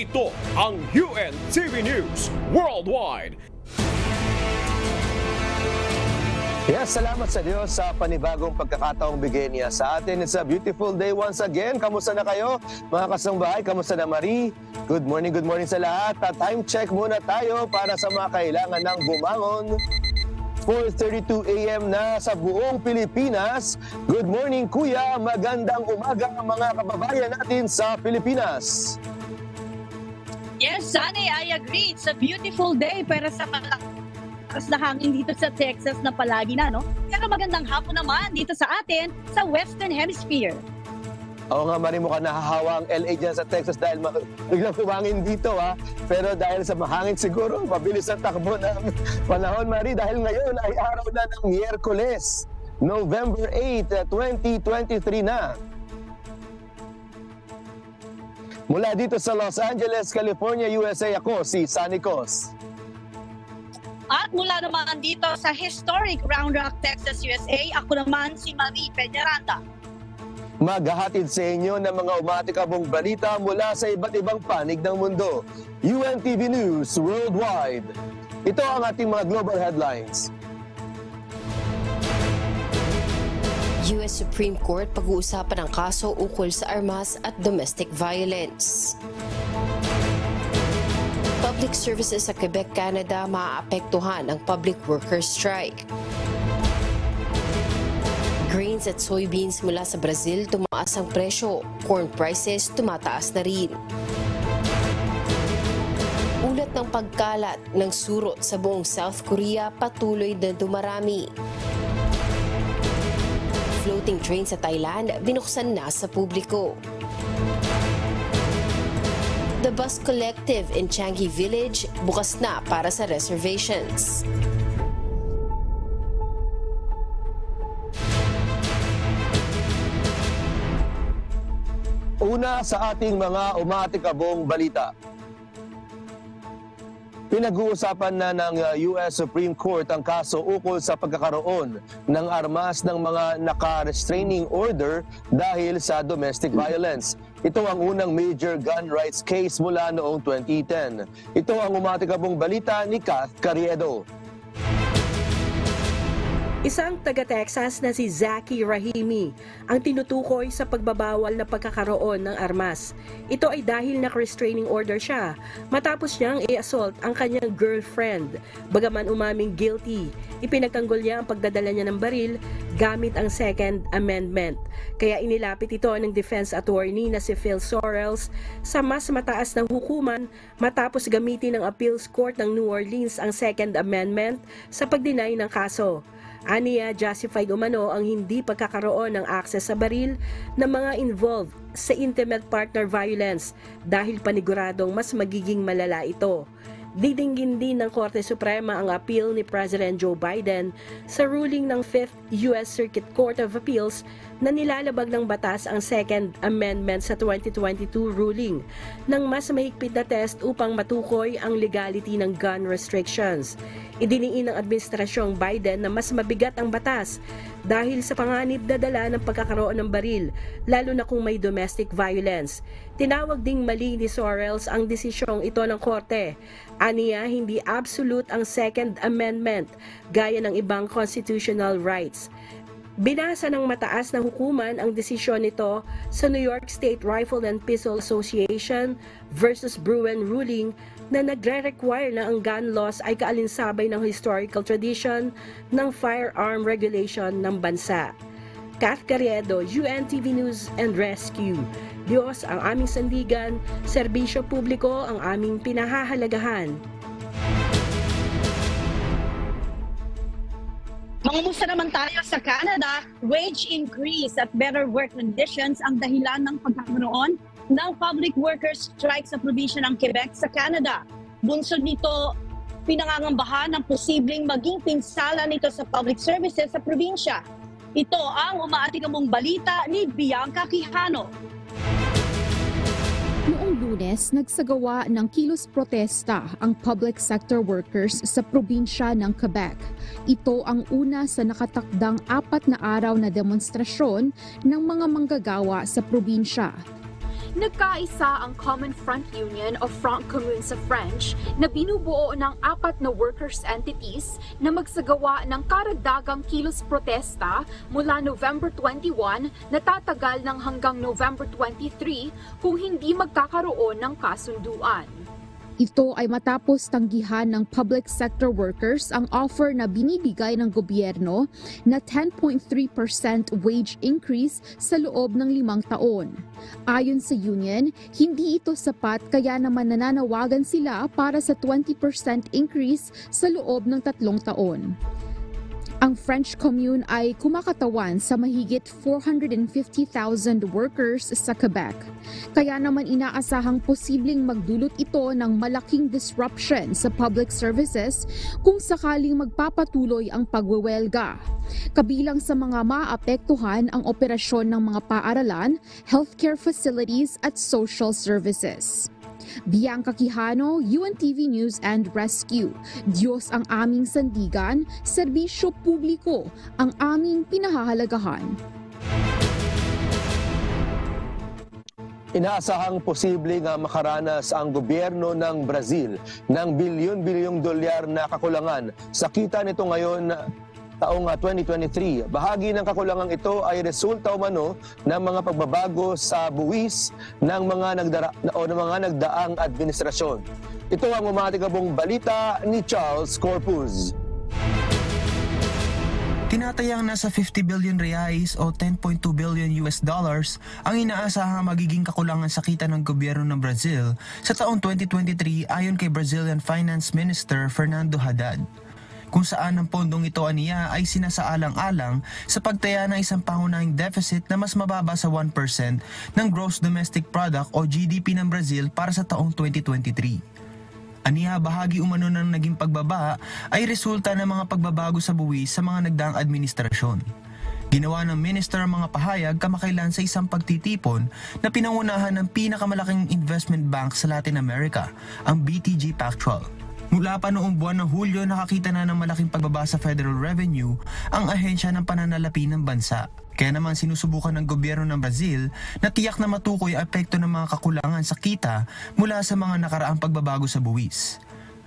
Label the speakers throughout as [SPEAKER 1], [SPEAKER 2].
[SPEAKER 1] Ito ang UNTV News Worldwide.
[SPEAKER 2] Yes, salamat sa Diyos sa panibagong pagkakataong bigay niya sa atin. It's a beautiful day once again. Kamusta na kayo, mga kasambahay? Kamusta na Marie? Good morning sa lahat. Time check muna tayo para sa mga kailangan ng bumangon. 4:32 a.m. na sa buong Pilipinas. Good morning, Kuya. Magandang umaga mga kababayan natin sa Pilipinas.
[SPEAKER 3] Yes, Sunny, I agree. It's a beautiful day para sa malakas na hangin dito sa Texas na palagi na, no? Pero magandang hapon naman dito sa atin sa Western Hemisphere.
[SPEAKER 2] Oo nga, Marie, mukhang nahahawa ang LA dyan sa Texas dahil biglang humangin dito, ha? Pero dahil sa mahangin siguro, mabilis ang takbo ng panahon, Marie, dahil ngayon ay araw na ng Miyerkules, November 8, 2023 na. Mula dito sa Los Angeles, California, USA, ako si Sunny Cos.
[SPEAKER 3] At mula naman dito sa historic Round Rock, Texas, USA, ako naman si Marie Peñaranda.
[SPEAKER 2] Maghahatid sa inyo ng mga umatikabong balita mula sa iba't ibang panig ng mundo. UNTV News Worldwide. Ito ang ating mga global headlines.
[SPEAKER 4] US Supreme Court pag-uusapan ang kaso ukol sa armas at domestic violence. Public services sa Quebec, Canada maaapektuhan ng public workers' strike. Grains at soybeans mula sa Brazil tumaas ang presyo. Corn prices tumataas na rin. Ulat ng pagkalat ng surot sa buong South Korea patuloy na dumarami. Floating train sa Thailand binuksan na sa publiko. The Bus Collective in Changi Village bukas na para sa reservations.
[SPEAKER 2] Una sa ating mga umatikabong balita. Pinag-uusapan na ng US Supreme Court ang kaso ukol sa pagkakaroon ng armas ng mga naka-restraining order dahil sa domestic violence. Ito ang unang major gun rights case mula noong 2010. Ito ang umatikabong balita ni Kath Carriedo.
[SPEAKER 5] Isang taga-Texas na si Zaki Rahimi ang tinutukoy sa pagbabawal na pagkakaroon ng armas. Ito ay dahil naka-restraining order siya matapos niyang i-assault ang kanyang girlfriend. Bagaman umaming guilty, ipinagtanggol niya ang pagdadala niya ng baril gamit ang Second Amendment. Kaya inilapit ito ng defense attorney na si Phil Sorrells sa mas mataas na hukuman matapos gamitin ng appeals court ng New Orleans ang Second Amendment sa pagdeny ng kaso. Aniya, justified umano ang hindi pagkakaroon ng access sa baril ng mga involved sa intimate partner violence dahil paniguradong mas magiging malala ito. Didinggin din ng Korte Suprema ang appeal ni President Joe Biden sa ruling ng 5th U.S. Circuit Court of Appeals na nilalabag ng batas ang Second Amendment sa 2022 ruling ng mas mahigpit na test upang matukoy ang legality ng gun restrictions. Idiniin ng Administrasyong Biden na mas mabigat ang batas dahil sa panganib na dala ng pagkakaroon ng baril, lalo na kung may domestic violence. Tinawag ding mali ni Sorrells ang desisyong ito ng korte. Aniya, hindi absolute ang Second Amendment gaya ng ibang constitutional rights. Binasa ng mataas na hukuman ang desisyon nito sa New York State Rifle and Pistol Association versus Bruen ruling na nagre-require na ang gun laws ay kaalinsabay ng historical tradition ng firearm regulation ng bansa. Kath Carriedo, UNTV News and Rescue. Diyos ang aming sandigan, serbisyo publiko ang aming pinahahalagahan.
[SPEAKER 3] Mangumusta naman tayo sa Canada, wage increase at better work conditions ang dahilan ng pagkakaroon ng public workers strike sa probinsya ng Quebec sa Canada. Bunsod nito, pinangangambahan ng posibleng maging pinsala nito sa public services sa probinsya. Ito ang umaatikabong balita ni Bianca Quijano.
[SPEAKER 6] Noong Lunes, nagsagawa ng kilos protesta ang public sector workers sa probinsya ng Quebec. Ito ang una sa nakatakdang 4 na araw na demonstrasyon ng mga manggagawa sa probinsya. Nagkaisa ang Common Front Union o Front Commun sa French na binubuo ng 4 na workers' entities na magsagawa ng karagdagang kilos protesta mula November 21 na tatagal ng hanggang November 23 kung hindi magkakaroon ng kasunduan. Ito ay matapos tanggihan ng public sector workers ang offer na binibigay ng gobyerno na 10.3% wage increase sa loob ng 5 taon. Ayon sa union, hindi ito sapat kaya naman nananawagan sila para sa 20% increase sa loob ng 3 taon. Ang French Commune ay kumakatawan sa mahigit 450,000 workers sa Quebec. Kaya naman inaasahang posibleng magdulot ito ng malaking disruption sa public services kung sakaling magpapatuloy ang pagwewelga. Kabilang sa mga maapektuhan ang operasyon ng mga paaralan, healthcare facilities at social services. Bianca Quijano, UNTV News and Rescue. Diyos ang aming sandigan, serbisyo publiko ang aming pinahahalagahan.
[SPEAKER 2] Inaasahang posibleng makaranas ang gobyerno ng Brazil ng bilyon-bilyong dolyar na kakulangan sa kita nito ngayon taong 2023. Bahagi ng kakulangang ito ay resulta umano ng mga pagbabago sa buwis ng mga nagdaang administrasyon. Ito ang umatikabong balita ni Charles Corpuz.
[SPEAKER 7] Tinatayang nasa 50 billion reais o 10.2 billion US dollars ang inaasahang magiging kakulangan sa kita ng gobyerno ng Brazil sa taong 2023 ayon kay Brazilian Finance Minister Fernando Haddad. Kung saan ang pondong ito aniya ay sinasaalang-alang sa pagtaya ng isang pangunahing deficit na mas mababa sa 1% ng Gross Domestic Product o GDP ng Brazil para sa taong 2023. Aniya, bahagi umano ng naging pagbaba ay resulta ng mga pagbabago sa buwis sa mga nagdaang administrasyon. Ginawa ng minister ang mga pahayag kamakailan sa isang pagtitipon na pinangunahan ng pinakamalaking investment bank sa Latin America, ang BTG Pactual. Mula pa noong buwan ng Hulyo, nakakita na ng malaking pagbaba sa federal revenue ang ahensya ng pananalapi ng bansa. Kaya naman sinusubukan ng gobyerno ng Brazil na tiyak na matukoy ang epekto ng mga kakulangan sa kita mula sa mga nakaraang pagbabago sa buwis.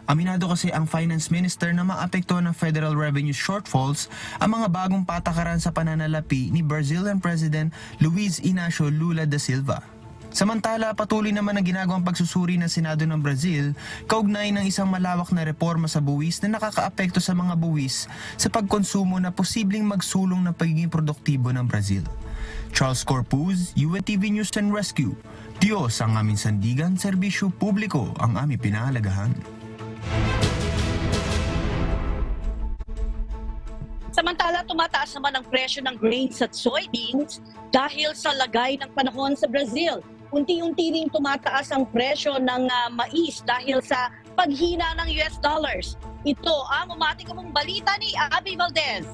[SPEAKER 7] Aminado kasi ang finance minister na maapektuhan ng federal revenue shortfalls ang mga bagong patakaran sa pananalapi ni Brazilian President Luiz Inácio Lula da Silva. Samantala, patuloy naman ang ginagawang pagsusuri ng Senado ng Brazil kaugnay ng isang malawak na reforma sa buwis na nakakaapekto sa mga buwis sa pagkonsumo na posibleng magsulong ng pagiging produktibo ng Brazil. Charles Corpuz, UNTV News and Rescue. Diyos ang aming sandigan, serbisyo publiko ang aming pinahalagahan.
[SPEAKER 3] Samantala, tumataas naman ang presyo ng grains at soybeans dahil sa lagay ng panahon sa Brazil. Unti-unti ring tumataas ang presyo ng mais dahil sa paghina ng US dollars. Ito ang umatikabong balita ni Abby Valdez.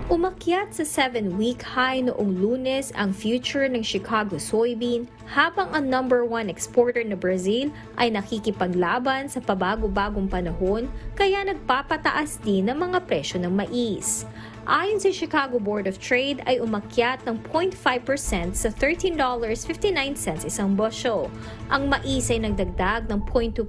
[SPEAKER 8] Umakyat sa 7-week high noong Lunes ang future ng Chicago soybean habang ang number 1 exporter na Brazil ay nakikipaglaban sa pabago-bagong panahon kaya nagpapataas din ng mga presyo ng mais. Ayon sa Chicago Board of Trade ay umakyat ng 0.5% sa $13.59 isang bushel. Ang mais ay nagdagdag ng 0.2%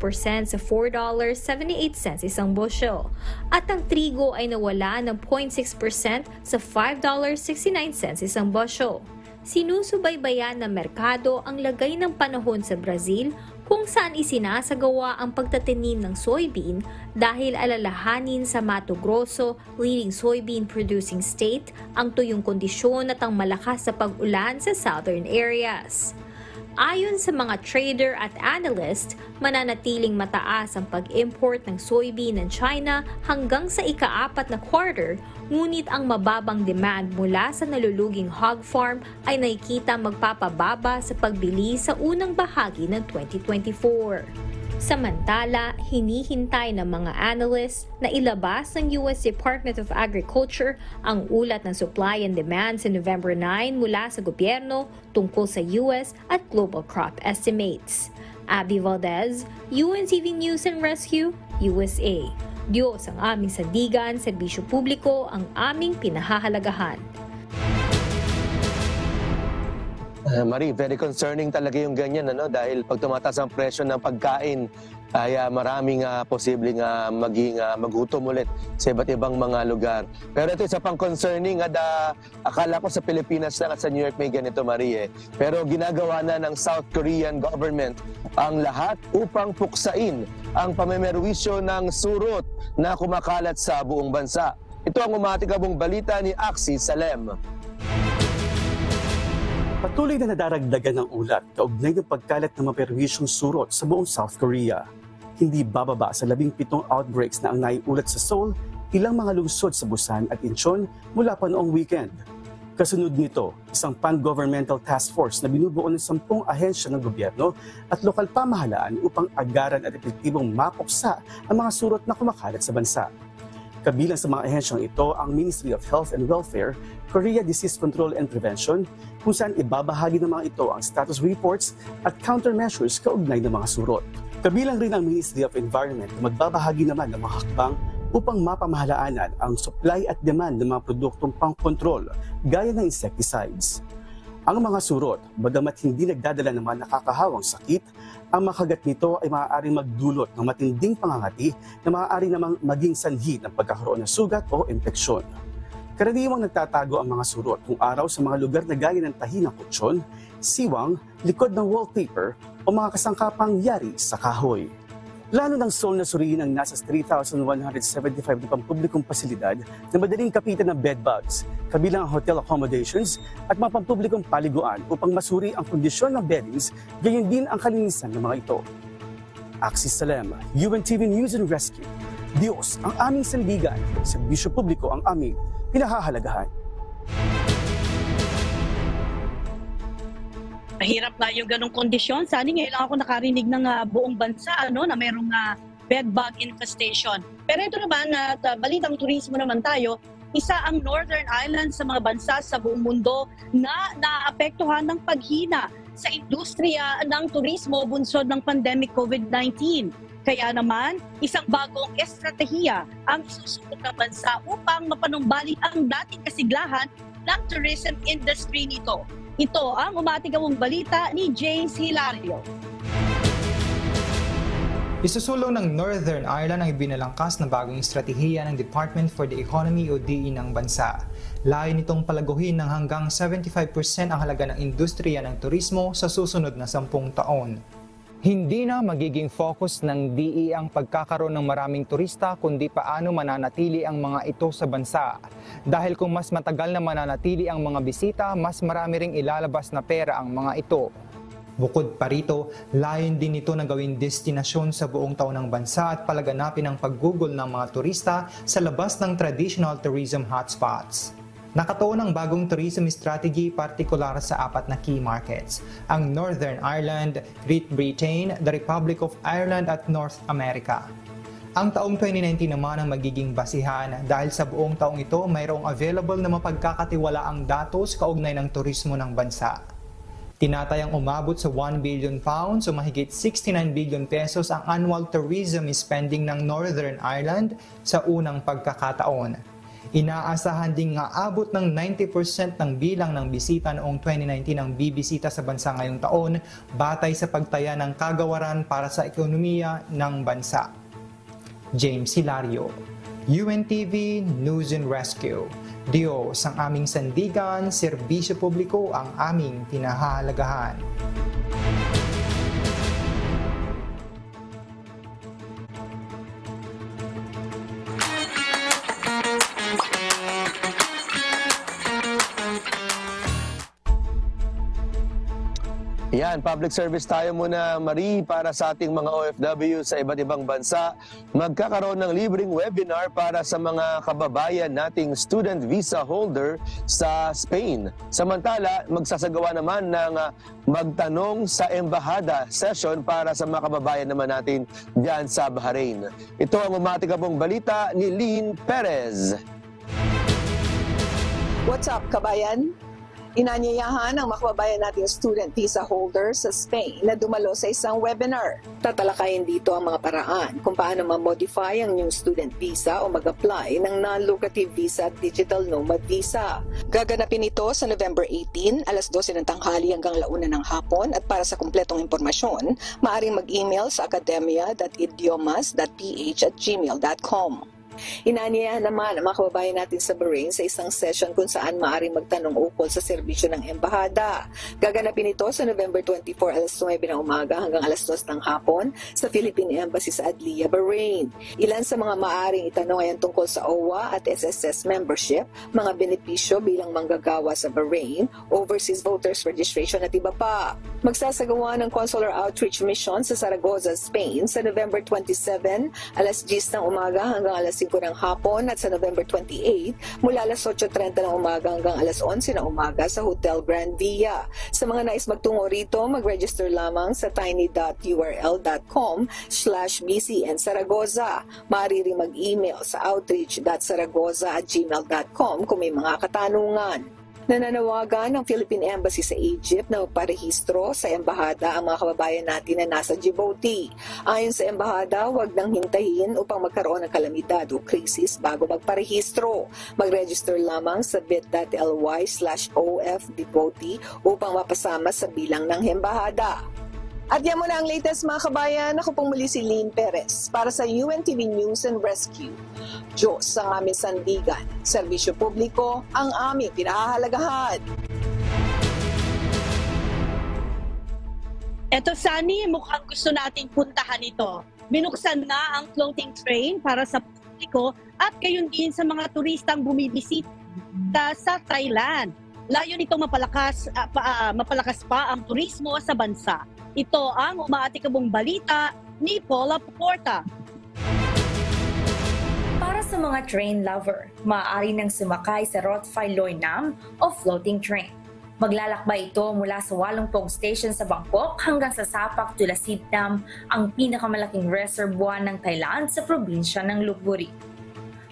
[SPEAKER 8] sa $4.78 isang bushel. At ang trigo ay nawala ng 0.6% sa $5.69 isang bushel. Sinusubaybayan ng merkado ang lagay ng panahon sa Brazil kung saan isinasagawa ang pagtatanim ng soybean dahil alalahanin sa Mato Grosso, leading soybean producing state, ang tuyong kondisyon at ang malakas sa pag-ulan sa southern areas. Ayon sa mga trader at analyst, mananatiling mataas ang pag-import ng soybean ng China hanggang sa ika-4 na quarter, ngunit ang mababang demand mula sa naluluging hog farm ay nakikita magpapababa sa pagbili sa unang bahagi ng 2024. Samantala, hinihintay ng mga analysts na ilabas ng US Department of Agriculture ang ulat ng supply and demand sa November 9 mula sa gobyerno tungkol sa US at global crop estimates. Abby Valdez, UNTV News and Rescue, USA. Diyos ang aming sandigan, serbisyo publiko ang aming pinahahalagahan.
[SPEAKER 2] Marie, very concerning talaga yung ganyan, ano? Dahil pag tumataas ang presyo ng pagkain, ay maraming posibleng maging magutom ulit sa iba't ibang mga lugar. Pero ito isa pang concerning, akala ko sa Pilipinas lang at sa New York may ganito, Marie. Pero ginagawa na ng South Korean government ang lahat upang puksain ang pamimerwisyo ng surot na kumakalat sa buong bansa. Ito ang umatikabong balita ni Axie Salem.
[SPEAKER 9] Patuloy na nadaragdagan ng ulat kaugnay ng pagkalat ng maperwisyong surot sa buong South Korea. Hindi bababa sa 17 outbreaks na ang naiulat sa Seoul, ilang mga lungsod sa Busan at Incheon mula pa noong weekend. Kasunod nito, isang pan-governmental task force na binubuo ng 10 ahensya ng gobyerno at lokal pamahalaan upang agaran at epektibong mapuksa ang mga surot na kumakalat sa bansa. Kabilang sa mga ahensyang ito ang Ministry of Health and Welfare, Korea Disease Control and Prevention, kung saan ibabahagi ng mga ito ang status reports at countermeasures kaugnay ng mga surot. Kabilang rin ang Ministry of Environment na magbabahagi naman ng mga hakbang upang mapamahalaanan ang supply at demand ng mga produktong pang-control gaya ng insecticides. Ang mga surot, bagamat hindi nagdadala ng mga nakakahawang sakit, ang makagat nito ay maaaring magdulot ng matinding pangangati na maaari namang maging sanhi ng pagkakaroon ng sugat o impeksyon. Karaniwang nagtatago ang mga surot kung araw sa mga lugar na gaya ng tahi ng kutsyon, siwang, likod ng wallpaper o mga kasangkapang yari sa kahoy. Plano ng Seoul na suriin ang nasa 3,175 na pampublikong pasilidad na madaling kapitan ng bedbugs, kabilang ang hotel accommodations at mga pampublikong paliguan upang masuri ang kondisyon ng beddings, gayon din ang kalinisan ng mga ito. Axie Salem, UNTV News and Rescue. Diyos ang aming sandigan, serbisyo publiko ang aming pinahahalagahan.
[SPEAKER 3] Mahirap na yung ganong kondisyon. Sana ngayon lang ako nakarinig ng buong bansa na mayroong bedbug infestation. Pero ito naman, balitang turismo naman tayo, isa ang Northern Ireland sa mga bansa sa buong mundo na naapektuhan ng paghina sa industriya ng turismo bunsod ng pandemic COVID-19. Kaya naman, isang bagong estratehiya ang isusunod ng bansa upang mapanumbalik ang dating kasiglahan ng tourism industry nito. Ito ang umatikawang balita ni James Hilario.
[SPEAKER 10] Isusulong ng Northern Ireland ang ibinalangkas na bagong estratehiya ng Department for the Economy o DE ng bansa. Layo nitong palaguhin ng hanggang 75% ang halaga ng industriya ng turismo sa susunod na 10 taon. Hindi na magiging focus ng DE ang pagkakaroon ng maraming turista kundi paano mananatili ang mga ito sa bansa. Dahil kung mas matagal na mananatili ang mga bisita, mas marami ring ilalabas na pera ang mga ito. Bukod pa rito, layon din ito na gawing destinasyon sa buong taon ng bansa at palaganapin ang paggugol ng mga turista sa labas ng traditional tourism hotspots. Nakatuon ang bagong tourism strategy partikular sa 4 na key markets, ang Northern Ireland, Great Britain, the Republic of Ireland at North America. Ang taong 2019 naman ang magiging basihan dahil sa buong taong ito mayroong available na mapagkakatiwalaang datos kaugnay ng turismo ng bansa. Tinatayang umabot sa 1 billion pounds o mahigit 69 billion pesos ang annual tourism spending ng Northern Ireland sa unang pagkakataon. Inaasahan ding aabot ng 90% ng bilang ng bisita noong 2019 ang bibisita sa bansa ngayong taon batay sa pagtaya ng kagawaran para sa ekonomiya ng bansa. James Hilario, UNTV News and Rescue. Diyos ang aming sandigan, serbisyo publiko ang aming pinahahalagahan.
[SPEAKER 2] Yan, public service tayo muna, Marie, para sa ating mga OFW sa iba't ibang bansa. Magkakaroon ng libreng webinar para sa mga kababayan nating student visa holder sa Spain. Samantala, magsasagawa naman ng magtanong sa embahada session para sa mga kababayan naman natin diyan sa Bahrain. Ito ang umatikabong balita ni Lynn Perez.
[SPEAKER 11] What's up, kabayan? Inanyayahan ang makababayan nating student visa holders sa Spain na dumalo sa isang webinar. Tatalakayin dito ang mga paraan kung paano ma-modify ang new student visa o mag-apply ng non-lucrative visa at digital nomad visa. Gaganapin ito sa November 18, alas 12 ng tanghali hanggang 1 ng hapon at para sa kumpletong impormasyon, maaaring mag-email sa academia.idiomas.ph@gmail.com. Inaanyayahan naman ang mga kababayan natin sa Bahrain sa isang session kung saan maaaring magtanong ukol sa serbisyo ng embahada. Gaganapin ito sa November 24 alas 9 ng umaga hanggang alas 2 ng hapon sa Philippine Embassy sa Adlia, Bahrain. Ilan sa mga maaaring itanong ay ang tungkol sa OWA at SSS membership, mga benepisyo bilang manggagawa sa Bahrain, overseas voters registration at iba pa. Magsasagawa ng consular outreach mission sa Zaragoza, Spain sa November 27 alas 10 ng umaga hanggang alas 5 ng hapon at sa November 28 mula alas 8:30 ng umaga hanggang alas 11 ng umaga sa Hotel Grand Via. Sa mga nais magtungo rito, mag-register lamang sa tiny.url.com/BCN Zaragoza. Maaari rin mag-email sa outreach.zaragoza@gmail.com kung may mga katanungan. Nananawagan ng Philippine Embassy sa Egypt na magparehistro sa embahada ang mga kababayan natin na nasa Djibouti. Ayon sa embahada, huwag nang hintayin upang magkaroon ng kalamidad o krisis bago magparehistro. Mag-register lamang sa bit.ly/ofdjibouti upang mapasama sa bilang ng embahada. At yan muna ang latest mga kabayan. Ako pong muli si Lynn Perez para sa UNTV News and Rescue. Diyos ang aming sandigan. Serbisyo publiko ang aming pinahahalagahan.
[SPEAKER 3] Eto Sunny, mukhang gusto nating puntahan ito. Binuksan na ang floating train para sa publiko at gayon din sa mga turistang bumibisita sa Thailand. Layo nitong mapalakas pa ang turismo sa bansa. Ito ang umaatikabong balita ni Paula Porta.
[SPEAKER 12] Para sa mga train lover, maaari nang sumakay sa Rottweil Loinam o floating train. Maglalakbay ito mula sa Walumpong Station sa Bangkok hanggang sa Sapak Tulasit Dam, ang pinakamalaking reservoir ng Thailand sa probinsya ng Lopburi.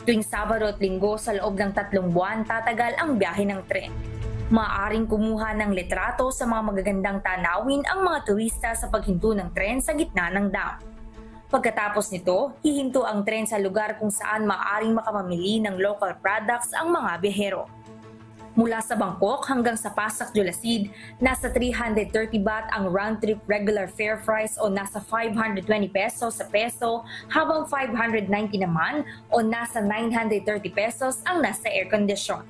[SPEAKER 12] Tuwing Sabado at Linggo sa loob ng 3 buwan tatagal ang biyahe ng tren. Maaaring kumuha ng litrato sa mga magagandang tanawin ang mga turista sa paghinto ng tren sa gitna ng dam. Pagkatapos nito, hihinto ang tren sa lugar kung saan maaaring makamamili ng local products ang mga biyahero. Mula sa Bangkok hanggang sa Pasak Julasid, nasa 330 baht ang round-trip regular fare price o nasa 520 pesos sa peso, habang 590 naman o nasa 930 pesos ang nasa air condition.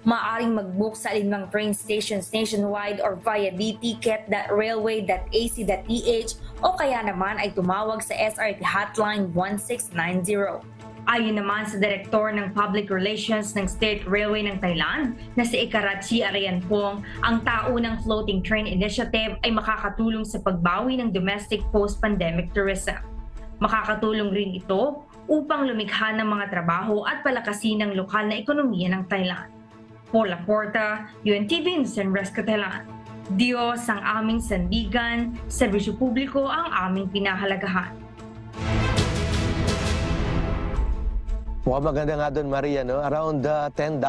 [SPEAKER 12] Maaring mag-book sa alinmang train stations nationwide or via dticket.railway.ac.ph o kaya naman ay tumawag sa SRT Hotline 1690. Ayon naman sa Direktor ng Public Relations ng State Railway ng Thailand na si Ikarachi Arianpong, ang taunang Floating Train Initiative ay makakatulong sa pagbawi ng domestic post-pandemic tourism. Makakatulong rin ito upang lumikha ng mga trabaho at palakasin ng lokal na ekonomiya ng Thailand. Paula Porta, UNTV News and Rescue Thailand. Diyos ang aming sandigan, serbisyo publiko ang aming pinahalagahan.
[SPEAKER 2] Mukhang maganda nga doon, Maria, no? Around $10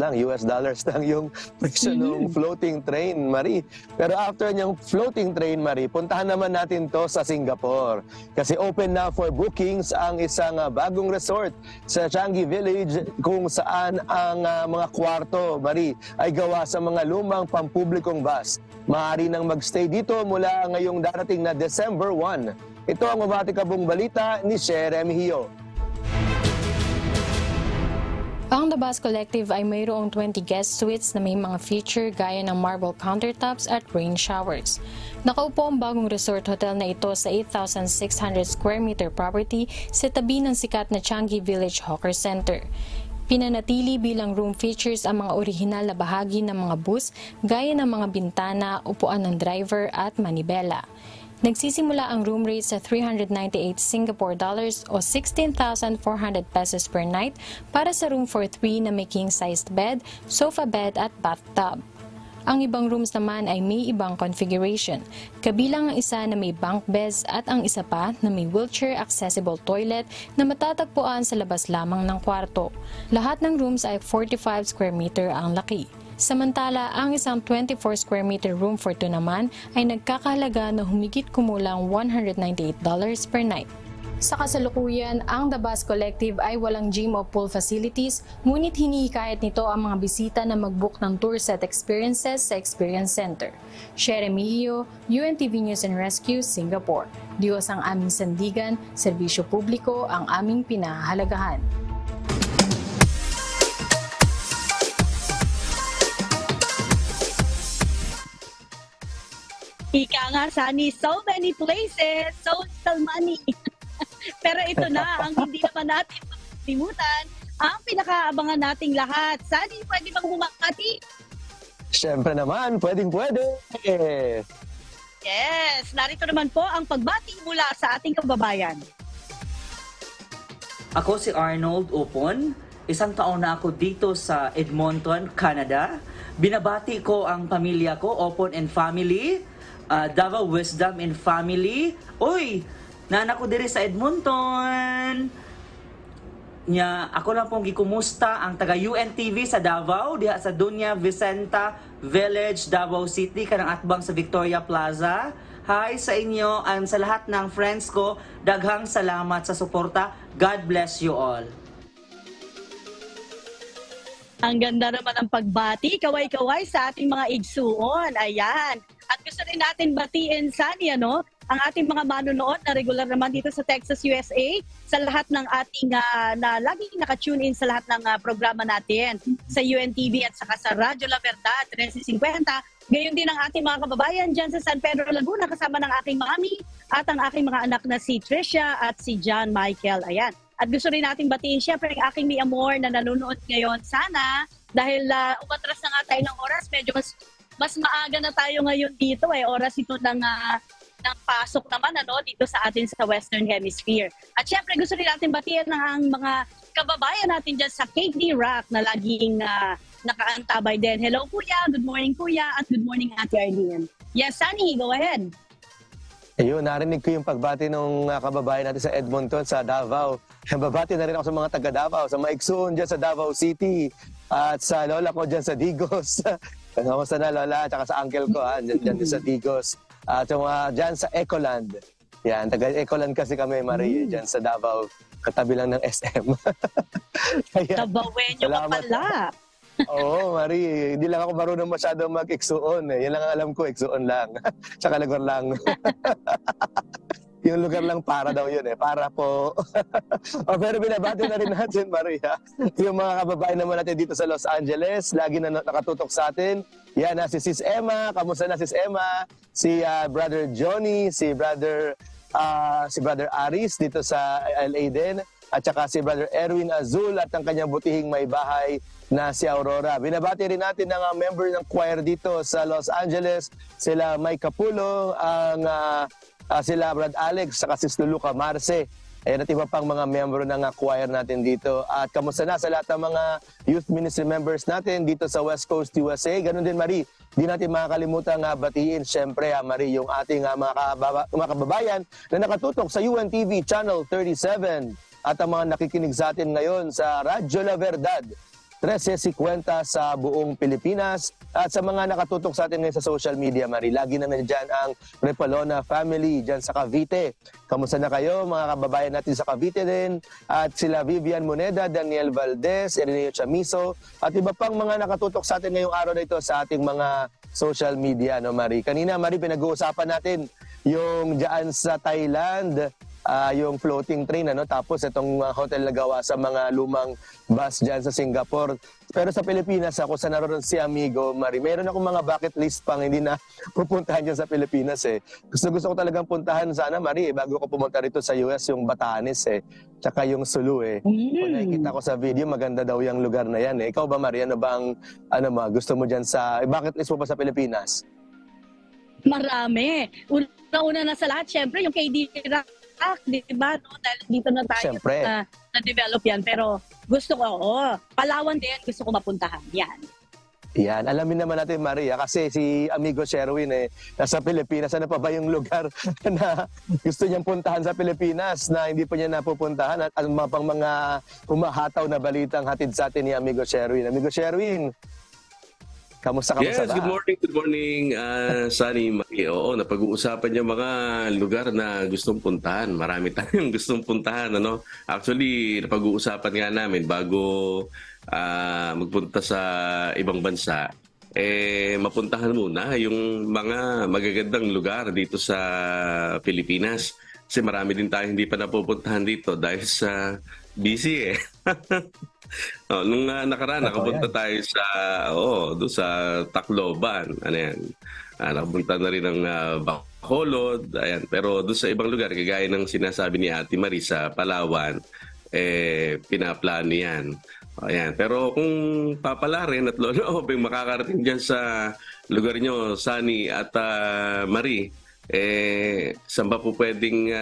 [SPEAKER 2] lang, US dollars lang yung presyo ng floating train, Marie. Pero after niyang floating train, Marie, puntahan naman natin to sa Singapore. Kasi open na for bookings ang isang bagong resort sa Changi Village kung saan ang mga kwarto, Marie, ay gawa sa mga lumang pampublikong bus. Maaari nang magstay dito mula ngayong darating na December 1. Ito ang umatikabong balita ni Sherem Hio.
[SPEAKER 13] Ang The Bus Collective ay mayroong 20 guest suites na may mga feature gaya ng marble countertops at rain showers. Nakaupo ang bagong resort hotel na ito sa 8,600 square meter property sa tabi ng sikat na Changi Village Hawker Center. Pinanatili bilang room features ang mga orihinal na bahagi ng mga bus gaya ng mga bintana, upuan ng driver at manibela. Nagsisimula ang room rate sa 398 Singapore dollars o 16,400 pesos per night para sa room for 3 na may king-sized bed, sofa bed at bathtub. Ang ibang rooms naman ay may ibang configuration, kabilang ang isa na may bunk beds at ang isa pa na may wheelchair-accessible toilet na matatagpuan sa labas lamang ng kwarto. Lahat ng rooms ay 45 square meter ang laki. Samantala, ang isang 24 square meter room for two naman ay nagkakahalaga na humigit kumulang $198 per night. Sa kasalukuyan, ang The Bus Collective ay walang gym o pool facilities, ngunit hinihikayat nito ang mga bisita na mag-book ng tours at experiences sa Experience Center. Shere Mejio, UNTV News and Rescue, Singapore. Diyos ang aming sandigan, serbisyo publiko ang aming pinahahalagahan.
[SPEAKER 3] Ika nga, Sunny, so many places, so little money. Pero ito na, ang hindi naman natin makalimutan, ang pinakaabangan nating lahat. Sunny, pwede bang bumati?
[SPEAKER 2] Siyempre naman, pwedeng-pwede.
[SPEAKER 3] Yes, narito naman po ang pagbati mula sa ating kababayan.
[SPEAKER 14] Ako si Arnold Upon. Isang taon na ako dito sa Edmonton, Canada. Binabati ko ang pamilya ko, Upon and family, Davao Wisdom and family. Uy! Naanak ko diri sa Edmonton. Nya, ako lang pong gikumusta ang taga UNTV sa Davao, diha sa Dunya Vicenta Village, Davao City, kanang atbang sa Victoria Plaza. Hi sa inyo and sa lahat ng friends ko, daghang salamat sa suporta. God bless you all.
[SPEAKER 3] Ang ganda naman ang pagbati, kaway-kaway sa ating mga igsuon. Ayan. At gusto rin natin batiin, Sunny, ang ating mga manonood na regular naman dito sa Texas, USA, sa lahat ng ating na laging naka-tune in sa lahat ng programa natin sa UNTV at saka sa Radyo La Verdad 1350. Gayon din ang ating mga kababayan dyan sa San Pedro, Laguna, kasama ng aking mami at ang aking mga anak na si Tricia at si John Michael. Ayan. At gusto rin nating batiin siyempre ang aking mi amor na nanonood ngayon. Sana, dahil umatras na nga tayo ng oras, medyo mas maaga na tayo ngayon dito. Oras ito ng pasok naman dito sa atin sa Western Hemisphere. At syempre gusto rin natin batiin ang mga kababayan natin dyan sa KD Rock na laging nakaantabay din. Hello Kuya, good morning Kuya, at good morning Ate Arlene. Yes, Sunny, go ahead.
[SPEAKER 2] Ayun, narinig ko yung pagbati ng kababayan natin sa Edmonton, sa Davao. Babati na rin ako sa mga taga Davao, sa Maigsoon dyan sa Davao City, at sa lola ko dyan sa Digos. Kamusta na lola, at saka sa uncle ko dyan sa Digos. At dyan sa Ecoland. Yan, taga Ecoland kasi kami, Marie, dyan sa Davao, katabi lang ng SM.
[SPEAKER 3] Tabawenyo ka pala.
[SPEAKER 2] Oo, Marie, hindi lang ako marunong masyado mag-iksuon. Yan lang ang alam ko, iksuon lang. Tsaka lugar lang. Yung lugar lang para daw yun para po. Pero binabati na rin natin, Maria, yung mga kababayan naman natin dito sa Los Angeles, lagi na nakatutok sa atin. Yan si Sis Emma, kamusta na Sis Emma? Si Brother Johnny, si Brother Aris dito sa LA din. At saka si Brother Erwin Azul at ang kanyang butihing may bahay na si Aurora. Binabati rin natin ng member ng choir dito sa Los Angeles, sila Mike Capulo, sila Brad Alex, saka si Luluca Marce. Ayan at iba pang mga member ng choir natin dito. At kamusta na sa lahat ng mga youth ministry members natin dito sa West Coast USA. Ganun din, Marie. Di natin makakalimutan batiin, syempre, Marie, yung ating mga kababayan na nakatutok sa UNTV Channel 37 at ang mga nakikinig sa atin ngayon sa Radyo La Verdad 1350 sa buong Pilipinas at sa mga nakatutok sa atin ngayon sa social media, Marie. Lagi na nandyan ang Repolona family dyan sa Cavite. Kamusta na kayo, mga kababayan natin sa Cavite din? At sila Vivian Moneda, Daniel Valdez, Ireneo Chamiso, at iba pang mga nakatutok sa atin ngayong araw na ito sa ating mga social media, Marie. Kanina, Marie, pinag-uusapan natin yung dyan sa Thailand, yung floating train, tapos itong hotel na gawa sa mga lumang bus dyan sa Singapore. Pero sa Pilipinas, ako sa naroon si Amigo, Marie, meron akong mga bucket list pang hindi na pupuntahan dyan sa Pilipinas. Gusto ko talagang puntahan sana, Marie, bago ko pumunta rito sa US, yung Batanes, tsaka yung Sulu. Kung nakikita ko sa video, maganda daw yung lugar na yan. Ikaw ba, Marie, ano ba ang gusto mo dyan sa bucket list mo pa sa Pilipinas?
[SPEAKER 3] Marami. Una na sa lahat, syempre, yung KD diba? Dahil dito na tayo na-develop yan. Pero gusto ko, Palawan din, gusto ko mapuntahan. Yan.
[SPEAKER 2] Yan. Alamin naman natin, Maria, kasi si Amigo Sherwin nasa Pilipinas. Ano pa ba yung lugar na gusto niyang puntahan sa Pilipinas na hindi pa niya napupuntahan? At ano pang mga humahataw na balitang hatid sa atin ni Amigo Sherwin. Amigo Sherwin. Kamusta
[SPEAKER 15] Yes,
[SPEAKER 2] ba?
[SPEAKER 15] good morning, Sunny Marie. Oo, napag-uusapan niya mga lugar na gustong puntahan. Marami tayong gustong puntahan, ano? Actually, napag-uusapan nga namin bago magpunta sa ibang bansa, mapuntahan muna yung mga magagandang lugar dito sa Pilipinas. Kasi marami din tayo hindi pa napupuntahan dito dahil sa busy nung nakaraan, nakapunta tayo sa doon sa Tacloban. Ano yan? Nakapunta na rin ng Bacolod. Ayan. Pero doon sa ibang lugar, kagaya ng sinasabi ni Ate Marie sa Palawan, pinaplano yan. Ayan. Pero kung papala rin at Lolo Obeng makakarating dyan sa lugar nyo, Sunny at Marie, saan ba po pwedeng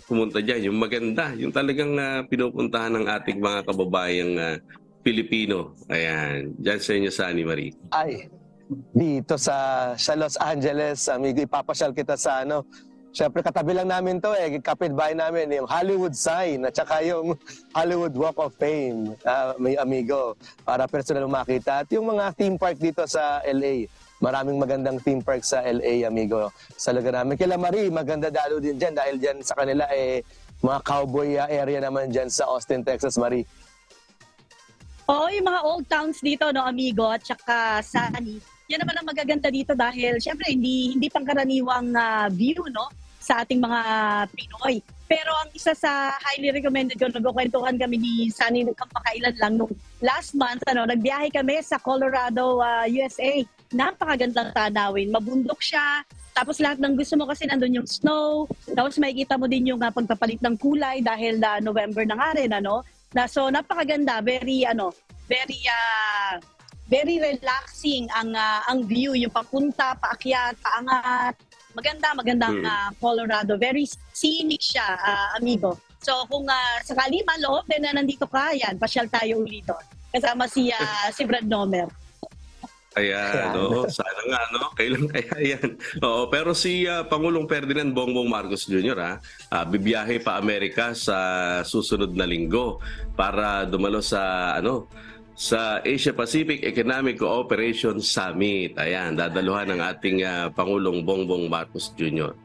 [SPEAKER 15] pumunta dyan? Yung maganda, yung talagang pinupuntahan ng ating mga kababayang Pilipino. Ayan, dyan sa inyo, Sunny Marie.
[SPEAKER 2] Ay, dito sa Los Angeles, amigo, ipapasyal kita sa Siyempre, katabi lang namin to kapitbahay namin, yung Hollywood sign at saka yung Hollywood Walk of Fame, may amigo, para personal makita. At yung mga theme park dito sa LA. Maraming magandang theme park sa LA, amigo. Sa lugar namin. Kila Marie, maganda dalo din dyan dahil dyan sa kanila mga cowboy area naman dyan sa Austin, Texas, Marie.
[SPEAKER 3] Oo, yung mga old towns dito, no, amigo, at saka Sunny. Yan naman ang magaganda dito dahil syempre hindi pangkaraniwang view, no, sa ating mga Pinoy. Pero ang isa sa highly recommended ko, nagkukwentuhan kami ni Sunny kamakailan lang nung last month, nagbiyahe kami sa Colorado, USA. Napakagandang tanawin. Mabundok siya. Tapos lahat ng gusto mo kasi nandun yung snow. Tapos makikita mo din yung pagpapalit ng kulay dahil November na nga rin, So napakaganda, very relaxing ang view, yung papunta, paakyat, paangat. Magandang Colorado. Very scenic siya, amigo. So kung sakali maloob na nandito ka, yan, pasyal tayo ulit doon. Kasama si Brad Nomer.
[SPEAKER 15] Ayan, sana nga, kailan kaya yan. Oo, pero si Pangulong Ferdinand Bongbong Marcos Jr. Bibiyahe pa Amerika sa susunod na linggo para dumalo sa sa Asia Pacific Economic Cooperation Summit. Ayan, dadaluhan ng ating Pangulong Bongbong Marcos Jr.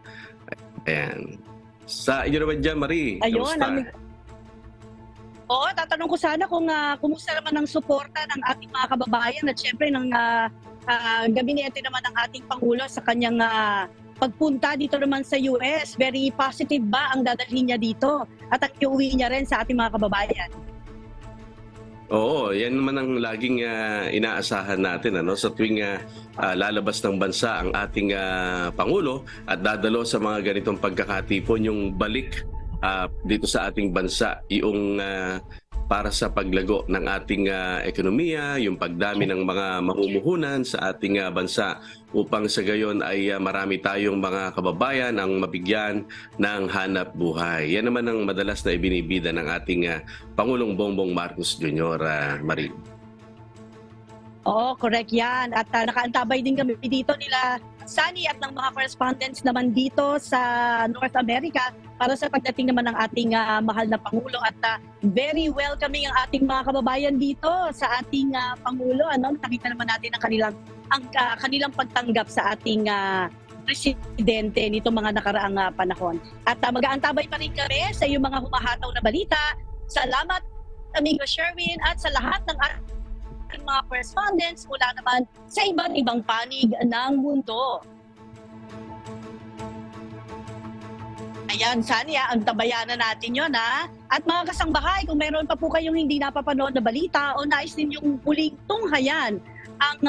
[SPEAKER 15] Ayan. Sa inyo naman dyan, Marie.
[SPEAKER 3] Ayun, oo, tatanong ko sana kung kumusta naman ang suporta ng ating mga kababayan at syempre ng gabinete naman ng ating Pangulo sa kanyang pagpunta dito naman sa US. Very positive ba ang dadalhin niya dito at ang iuwi niya rin sa ating mga kababayan?
[SPEAKER 15] Oo, yan naman ang laging inaasahan natin sa tuwing lalabas ng bansa ang ating Pangulo at dadalo sa mga ganitong pagkakatipon, yung balik dito sa ating bansa, yung para sa paglago ng ating ekonomiya, yung pagdami ng mga mamumuhunan sa ating bansa upang sa gayon ay marami tayong mga kababayan ang mabigyan ng hanap buhay. Yan naman ang madalas na ibinibida ng ating Pangulong Bongbong Marcos Jr., Marie.
[SPEAKER 3] Oo, correct yan. At nakaantabay din kami dito nila Sunny at ng mga correspondents naman dito sa North America para sa pagdating naman ng ating mahal na Pangulo at very welcoming ang ating mga kababayan dito sa ating Pangulo. Nakita naman natin ang kanilang pagtanggap sa ating presidente nitong mga nakaraang panahon. At mag-aantabay pa rin kami sa iyong mga humahataw na balita. Salamat, amigo Sherwin, at sa lahat ng ating mga correspondents mula naman sa iba't ibang panig ng mundo. Ayan, Sunny, ang tabayanan natin yun, At mga kasangbahay, kung meron pa po kayong hindi napapanood na balita o nais ninyong muling tunghayan ang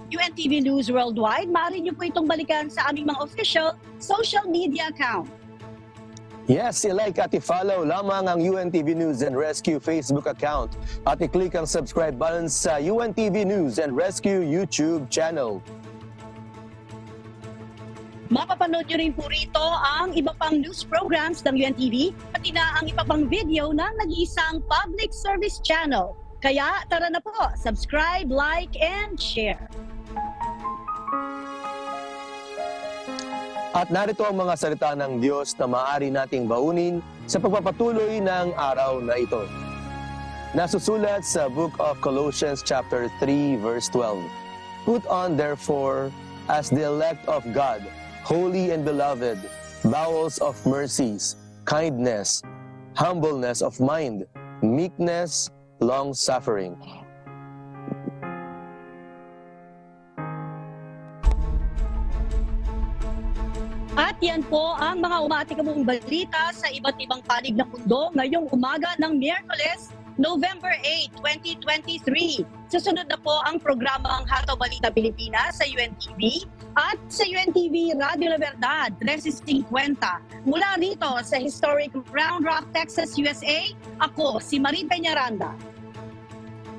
[SPEAKER 3] UNTV News Worldwide, maaari niyo po itong balikan sa aming mga official social media account.
[SPEAKER 2] Yes, i-like at i-follow lamang ang UNTV News and Rescue Facebook account at i-click ang subscribe button sa UNTV News and Rescue YouTube channel.
[SPEAKER 3] Mapapanood nyo rin po rito ang iba pang news programs ng UNTV pati na ang iba pang video ng nag-iisang public service channel. Kaya tara na po, subscribe, like, and share.
[SPEAKER 2] At narito ang mga salita ng Diyos na maaari nating baunin sa pagpapatuloy ng araw na ito. Nasusulat sa Book of Colossians chapter 3 verse 12. Put on therefore as the elect of God, holy and beloved, bowels of mercies, kindness, humbleness of mind, meekness, long-suffering.
[SPEAKER 3] At yan po ang mga umatikabong balita sa iba't ibang panig ng mundo ngayong umaga ng Miyerkules, November 8, 2023. Susunod na po ang programa ang Hataw Balita Pilipinas sa UNTV at sa UNTV Radio La Verdad, 13:50. Mula rito sa historic Round Rock, Texas, USA, ako si Marie Peñaranda.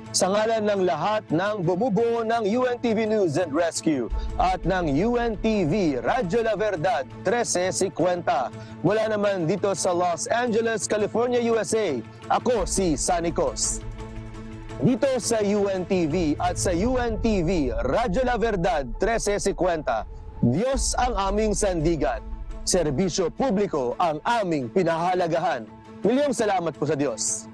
[SPEAKER 2] Sa ngalan ng lahat ng bumubuo ng UNTV News and Rescue at ng UNTV Radio La Verdad 1350, mula naman dito sa Los Angeles, California, USA, ako si Sanicos. Dito sa UNTV at sa UNTV Radio La Verdad 1350, Diyos ang aming sandigan, serbisyo publiko ang aming pinahalagahan. Milyong salamat po sa Diyos.